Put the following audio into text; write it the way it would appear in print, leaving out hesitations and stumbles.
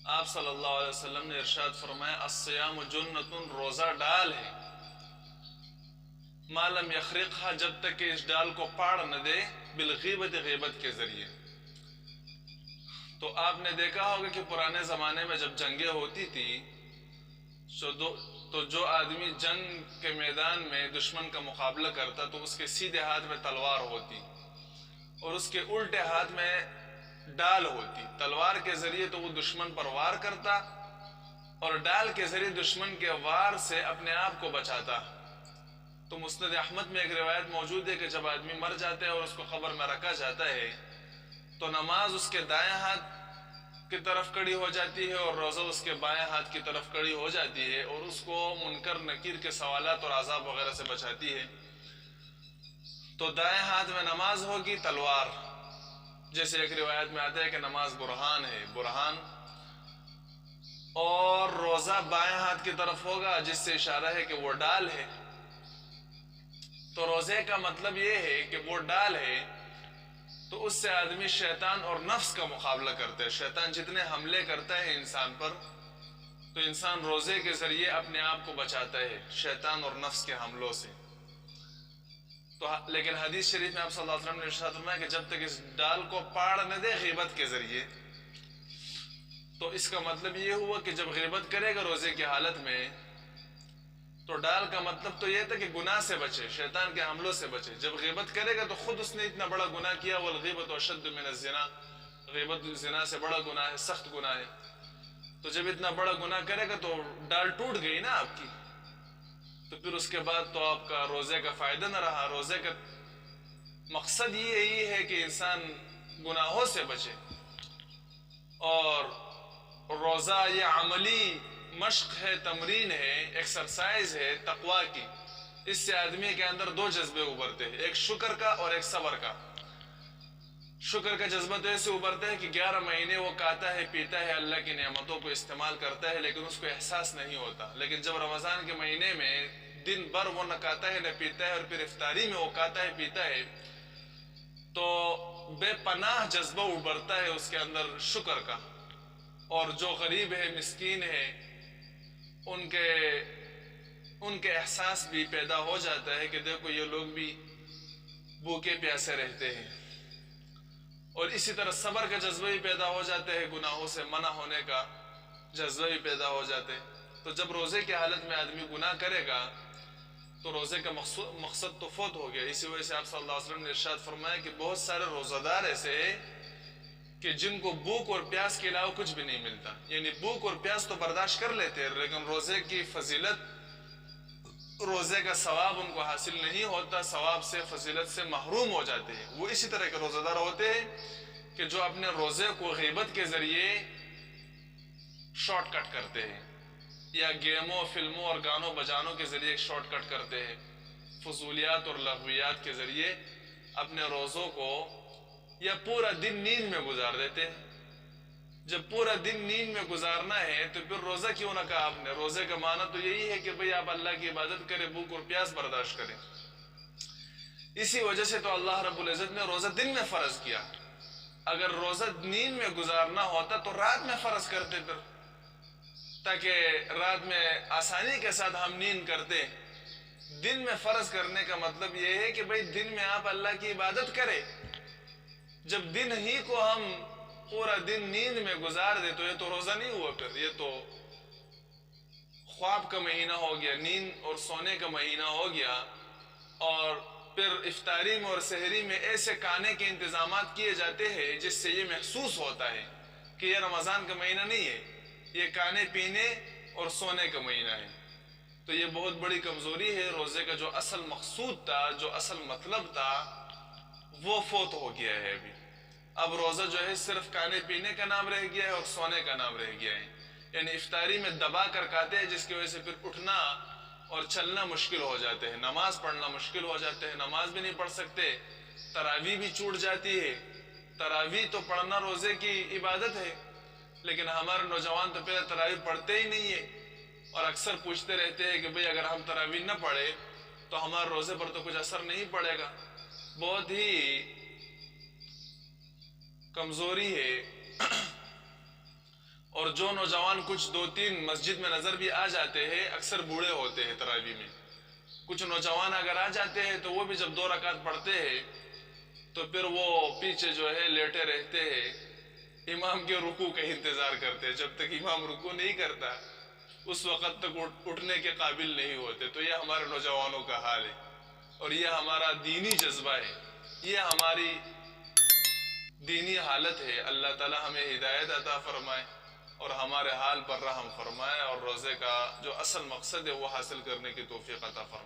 آپ صلی اللہ علیہ وسلم نے ارشاد فرمایا الصیام جنتن، روزہ ڈال ہے، ما لم یخرقها، جب تک کہ اس ڈال کو پاڑ نہ دے، بالغیبت، غیبت کے ذریعے۔ تو آپ نے دیکھا ہوگا کہ پرانے زمانے میں جب جنگیں ہوتی تھی تو جو آدمی جنگ کے میدان میں دشمن کا مقابلہ کرتا تو اس کے سیدھے ہاتھ میں تلوار ہوتی اور اس کے الٹے ہاتھ میں ڈال ہوتی۔ تلوار کے ذریعے تو وہ دشمن پر وار کرتا اور ڈال کے ذریعے دشمن کے وار سے اپنے آپ کو بچاتا۔ تو مسند احمد میں ایک روایت موجود ہے کہ جب آدمی مر جاتا ہے اور اس کو قبر میں رکھا جاتا ہے تو نماز اس کے دائیں ہاتھ کی طرف کڑی ہو جاتی ہے اور روزہ اس کے بائیں ہاتھ کی طرف کڑی ہو جاتی ہے اور اس کو منکر نکیر کے سوالات اور عذاب وغیرہ سے بچاتی ہے۔ تو دائیں ہاتھ میں نماز ہوگی، تلوار، جیسے ایک روایت میں آتا ہے کہ نماز برہان ہے، برہان، اور روزہ بائیں ہاتھ کی طرف ہوگا جس سے اشارہ ہے کہ وہ ڈال ہے۔ تو روزے کا مطلب یہ ہے کہ وہ ڈال ہے، تو اس سے آدمی شیطان اور نفس کا مقابلہ کرتا ہے۔ شیطان جتنے حملے کرتا ہے انسان پر تو انسان روزے کے ذریعے اپنے آپ کو بچاتا ہے شیطان اور نفس کے حملوں سے۔ تو لیکن حدیث شریف میں آپ صلی اللہ علیہ وسلم نے ارشاد فرمایا کہ جب تک اس ڈال کو پاڑ نہ دے غیبت کے ذریعے، تو اس کا مطلب یہ ہوا کہ جب غیبت کرے گا روزے کی حالت میں تو ڈال کا مطلب تو یہ تھا کہ گناہ سے بچے، شیطان کے حملوں سے بچے۔ جب غیبت کرے گا تو خود اس نے اتنا بڑا گناہ کیا، والغیبت اشد من الزنا، غیبت زنا سے بڑا گناہ ہے، سخت گناہ ہے۔ تو جب اتنا بڑا گناہ کرے گا تو ڈال ٹوٹ گئی نا آپ کی، تو پھر اس کے بعد تو آپ کا روزے کا فائدہ نہ رہا۔ روزے کا مقصد یہی ہے کہ انسان گناہوں سے بچے، اور روزہ یہ عملی مشق ہے، تمرین ہے، ایکسرسائز ہے تقوی کی۔ اس سے آدمی کے اندر دو جذبے ابھرتے ہیں، ایک شکر کا اور ایک صبر کا۔ شکر کا جذبہ تو ایسے ابھرتا ہے کہ 11 مہینے وہ کھاتا ہے پیتا ہے، اللہ کی نعمتوں کو استعمال کرتا ہے، لیکن اس کو احساس نہیں ہوتا۔ لیکن جب رمضان کے مہینے میں دن بھر وہ نہ کھاتا ہے نہ پیتا ہے اور پھر افطاری میں وہ کھاتا ہے پیتا ہے، تو بے پناہ جذبہ ابھرتا ہے اس کے اندر شکر کا۔ اور جو غریب ہے، مسکین ہے، ان کے احساس بھی پیدا ہو جاتا ہے کہ دیکھو یہ لوگ بھی بھوکے پیاسے رہتے ہیں۔ اور اسی طرح صبر کا جذبہ بھی پیدا ہو جاتا ہے، گناہوں سے منع ہونے کا جذبہ بھی پیدا ہو جاتے ہیں۔ تو جب روزے کی حالت میں آدمی گناہ کرے گا تو روزے کا مقصد تو فوت ہو گیا۔ اسی وجہ سے آپ صلی اللہ علیہ وسلم نے ارشاد فرمایا کہ بہت سارے روزہ دار ایسے ہیں کہ جن کو بھوک اور پیاس کے علاوہ کچھ بھی نہیں ملتا، یعنی بھوک اور پیاس تو برداشت کر لیتے ہیں لیکن روزے کی فضیلت، روزے کا ثواب ان کو حاصل نہیں ہوتا، ثواب سے، فضیلت سے محروم ہو جاتے ہیں۔ وہ اسی طرح کے روزہ دار ہوتے ہیں کہ جو اپنے روزے کو غیبت کے ذریعے شارٹ کٹ کرتے ہیں، یا گیموں، فلموں اور گانوں بجانوں کے ذریعے شارٹ کٹ کرتے ہیں، فضولیات اور لغویات کے ذریعے اپنے روزوں کو، یا پورا دن نیند میں گزار دیتے ہیں۔ جب پورا دن نیند میں گزارنا ہے تو پھر روزہ کیوں نہ کہا آپ نے؟ روزے کا معنی تو یہی ہے کہ بھئی آپ اللہ کی عبادت کریں، بھوک اور پیاس برداشت کریں۔ اسی وجہ سے تو اللہ رب العزت نے روزہ دن میں فرض کیا۔ اگر روزہ نیند میں گزارنا ہوتا تو رات میں فرض کرتے پھر، تاکہ رات میں آسانی کے ساتھ ہم نیند کرتے۔ دن میں فرض کرنے کا مطلب یہ ہے کہ بھئی دن میں آپ اللہ کی عبادت کریں۔ جب دن ہی کو ہم پورا دن نیند میں گزار دے تو یہ تو روزہ نہیں ہوا، پھر یہ تو خواب کا مہینہ ہو گیا، نیند اور سونے کا مہینہ ہو گیا۔ اور پھر افطاری میں اور سحری میں ایسے کھانے کے انتظامات کیے جاتے ہیں جس سے یہ محسوس ہوتا ہے کہ یہ رمضان کا مہینہ نہیں ہے، یہ کھانے پینے اور سونے کا مہینہ ہے۔ تو یہ بہت بڑی کمزوری ہے، روزے کا جو اصل مقصود تھا، جو اصل مطلب تھا، وہ فوت ہو گیا ہے ابھی۔ اب روزہ جو ہے صرف کھانے پینے کا نام رہ گیا ہے اور سونے کا نام رہ گیا ہے، یعنی افطاری میں دبا کر کھاتے ہیں جس کی وجہ سے پھر اٹھنا اور چلنا مشکل ہو جاتے ہیں، نماز پڑھنا مشکل ہو جاتے ہیں، نماز بھی نہیں پڑھ سکتے، تراویح بھی چھوٹ جاتی ہے۔ تراویح تو پڑھنا روزے کی عبادت ہے، لیکن ہمارے نوجوان تو پہلے تراویح پڑھتے ہی نہیں ہیں، اور اکثر پوچھتے رہتے ہیں کہ بھئی اگر ہم تراویح نہ پڑھے تو ہمارے روزے پر تو کچھ اثر نہیں پڑے گا۔ بہت ہی کمزوری ہے اور جو نوجوان کچھ 2-3 مسجد میں نظر بھی آ جاتے ہیں اکثر بوڑھے ہوتے ہیں تراویح میں. کچھ نوجوان اگر آ جاتے ہیں تو وہ بھی جب 2 رکعت پڑھتے ہیں تو پھر وہ پیچھے جو ہے لیٹے رہتے ہیں, امام کے رکوع کا انتظار کرتے ہیں. جب تک امام رکوع نہیں کرتا اس وقت تک اٹھنے کے قابل نہیں ہوتے. تو یہ ہمارے نوجوانوں کا حال ہے اور یہ ہمارا دینی جذبہ ہے, یہ ہماری دینی حالت ہے. اللہ تعالی ہمیں ہدایت عطا فرمائے اور ہمارے حال پر رحم فرمائے اور روزے کا جو اصل مقصد ہے وہ حاصل کرنے کی توفیق عطا فرمائے.